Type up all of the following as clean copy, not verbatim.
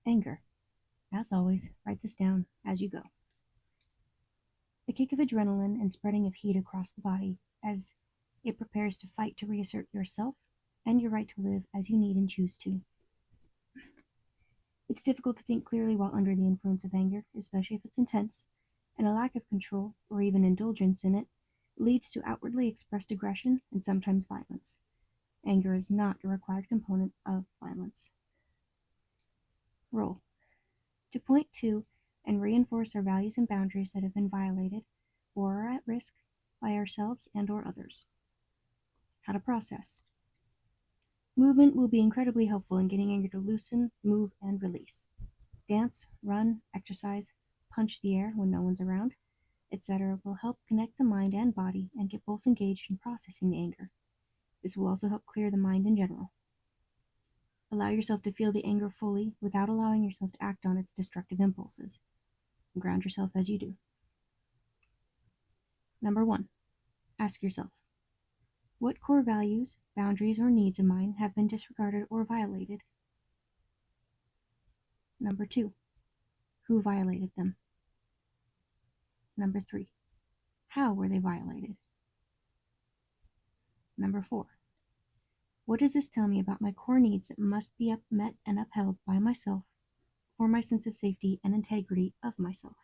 Anger. As always, write this down as you go. The kick of adrenaline and spreading of heat across the body as it prepares to fight to reassert yourself and your right to live as you need and choose to. It's difficult to think clearly while under the influence of anger, especially if it's intense, and a lack of control, or even indulgence in it, leads to outwardly expressed aggression and sometimes violence. Anger is not a required component of violence. Role. To point to and reinforce our values and boundaries that have been violated or are at risk by ourselves and or others. How to process. Movement will be incredibly helpful in getting anger to loosen, move, and release. Dance, run, exercise, punch the air when no one's around, etc. will help connect the mind and body and get both engaged in processing the anger. This will also help clear the mind in general. Allow yourself to feel the anger fully without allowing yourself to act on its destructive impulses. And ground yourself as you do. Number 1. Ask yourself, what core values, boundaries, or needs of mine have been disregarded or violated? Number 2. Who violated them? Number 3. How were they violated? Number 4. What does this tell me about my core needs that must be met and upheld by myself for my sense of safety and integrity of myself?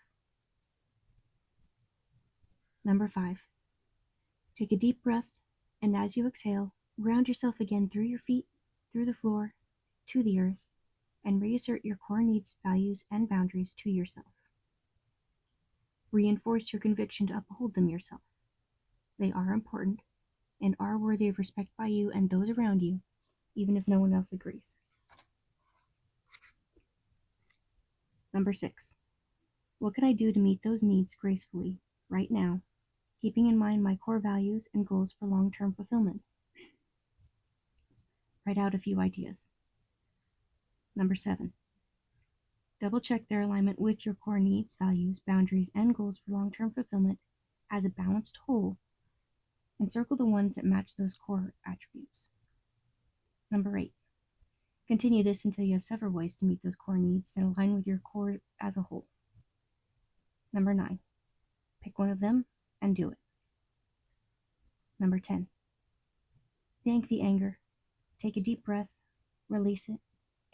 Number 5. Take a deep breath, and as you exhale, ground yourself again through your feet, through the floor, to the earth, and reassert your core needs, values, and boundaries to yourself. Reinforce your conviction to uphold them yourself. They are important and are worthy of respect by you and those around you, even if no one else agrees. Number 6. What can I do to meet those needs gracefully, right now, keeping in mind my core values and goals for long-term fulfillment? Write out a few ideas. Number 7. Double-check their alignment with your core needs, values, boundaries, and goals for long-term fulfillment as a balanced whole, and circle the ones that match those core attributes. Number 8. Continue this until you have several ways to meet those core needs that align with your core as a whole. Number 9. Pick one of them and do it. Number 10. Thank the anger. Take a deep breath, release it,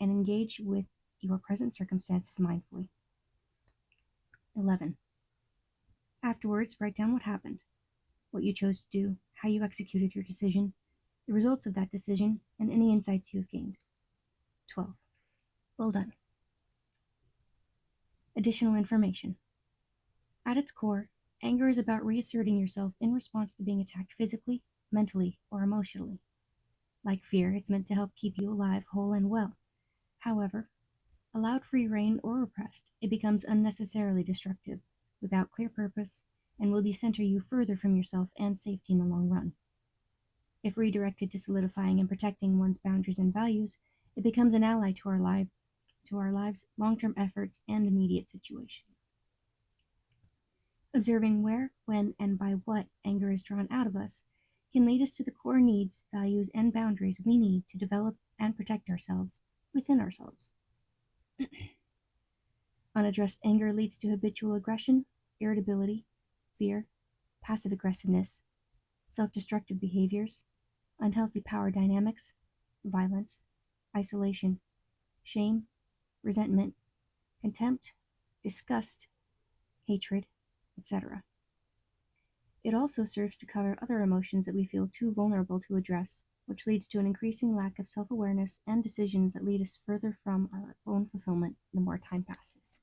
and engage with your present circumstances mindfully. 11. Afterwards, write down what happened, what you chose to do, how you executed your decision, the results of that decision, and any insights you have gained. 12. Well done. Additional information. At its core, anger is about reasserting yourself in response to being attacked physically, mentally, or emotionally. Like fear, it's meant to help keep you alive, whole, and well. However, allowed free rein or repressed, it becomes unnecessarily destructive, without clear purpose, and will decenter you further from yourself and safety in the long run. If redirected to solidifying and protecting one's boundaries and values, it becomes an ally to our lives, long-term efforts, and immediate situation. Observing where, when, and by what anger is drawn out of us can lead us to the core needs, values, and boundaries we need to develop and protect ourselves within ourselves. Unaddressed anger leads to habitual aggression, irritability, fear, passive aggressiveness, self-destructive behaviors, unhealthy power dynamics, violence, isolation, shame, resentment, contempt, disgust, hatred, etc. It also serves to cover other emotions that we feel too vulnerable to address, which leads to an increasing lack of self-awareness and decisions that lead us further from our own fulfillment the more time passes.